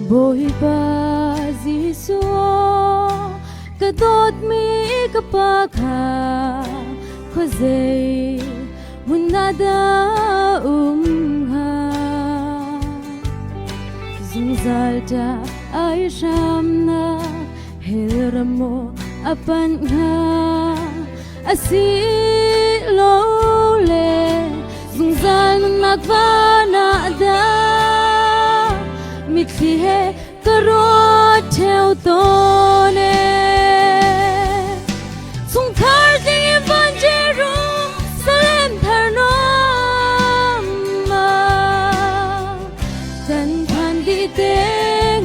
Bồi ba Giêsu ka dot mi ka pa kha khozei munada ha zungzalta ay shamna helramo apan ha asilo le zungzal nagvana da mitli he karot theo tone sung thar ding evangeru salem tharnom ma tan phan di te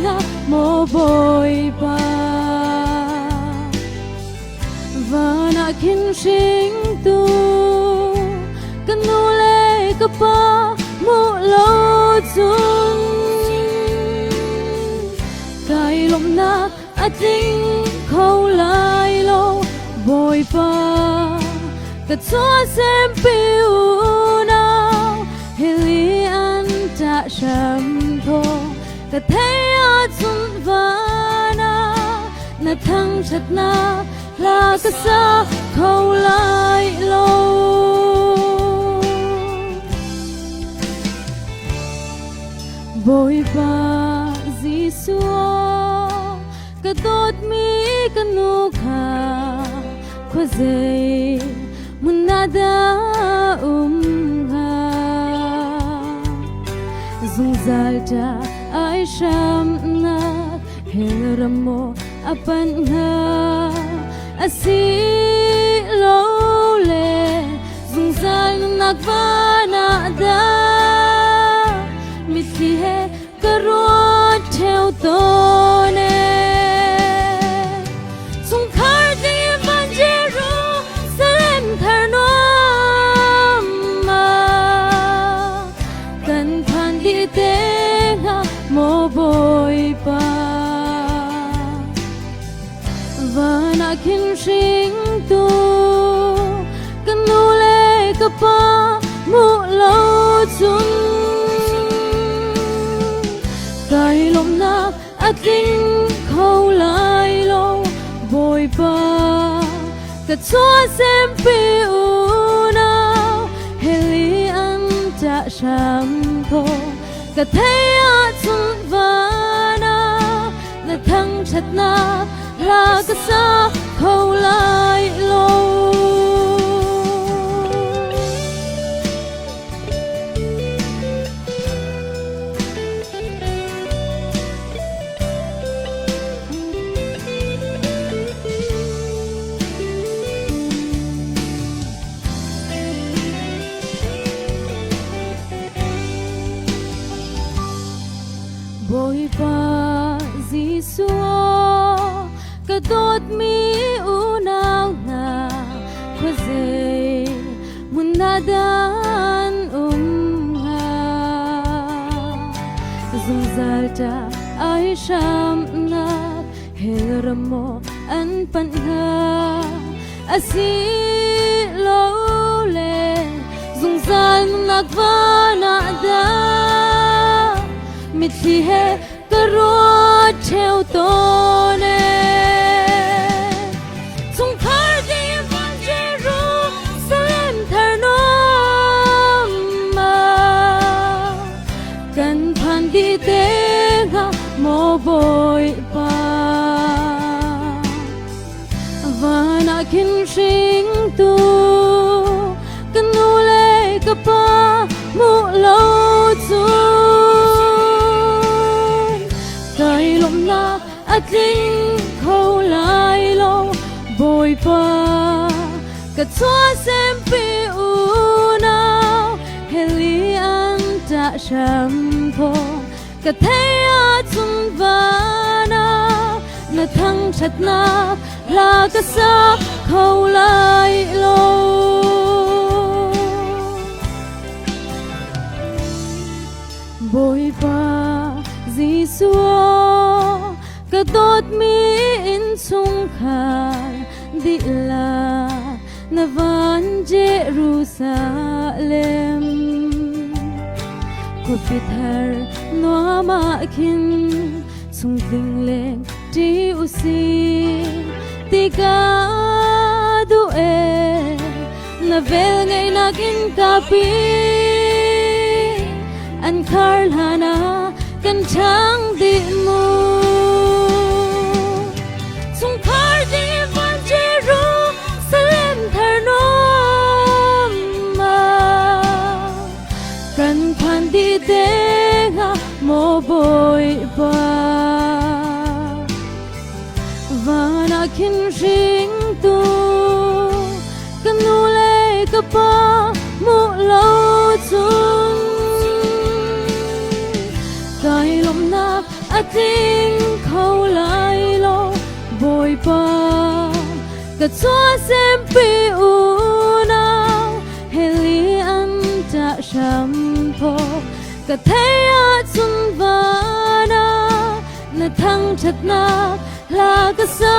nga mo boy ba vana kin sing tu kanule ka pa mo lo chung lom na ating khâu lai lo bồi pa ka chua sem piu na heli an ta sham tho ka thei a chun vana na thang chat na la ka sa khâu lai lo bồi pa Giêsu ka dot mi ka nu kha khozei munada ha zungzalta ay sham na helramo apan ha asilo le zungzal nagvana da mitli he karot theo tone bồi pa vana kin sing tu kanule ka pa mu lo chung kai lom na ating khâu lai lo bồi pa ka chua sem piu na heli an ta sham tho ka thei a chung vana na thang chat na la ka sa khâu lai lo bồi pa Giêsu ka dot mi unaw na khozei munadan ha zungzalta ay sham na helramo an pan ha asilo le zungzal nagvana da mitli he karot theo tone sung thar ding evangeru salem tharnom ma kan phan di te nga mo boy pa vana kin sing tu kanule ka pa mu lo chung ating khâu lai lo bồi pa ka chua sem piu na heli an ta sham tho ka thei a chung vana na thang chat na la ka sa khâu lai lo bồi pa Giêsu chua cả tốt mi in sung khar đi là na van Jerusalem cô biết her noa ma kin sung ding lên ti usi ti ka du e na vel ngay na kin kapi an khar hana kan chang di mo sung khar di van Jerusalem thar no ma kan khan di te nga mo boy ba vana kin ring tu kan nu le ka pa mu lo chung kai lom nak a ting khâu lai lo boy pa ka chua sem pi u na heli an ta sham pho ka thaya chun vana na thang chat na la ka sa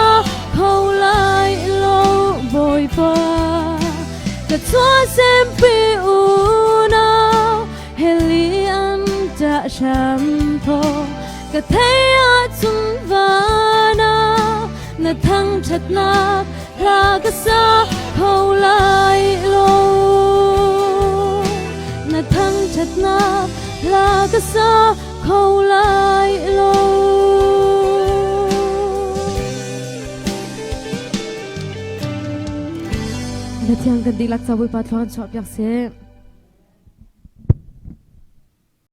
khâu lai lo boy pa ka chua sem pi u na heli an ta sham pho ka thaya chun vana na thang chat na la ka sa khâu lai lo na thang chat na la ka sa khâu lai lo Tiang kan dilak sabui patluan chop yak se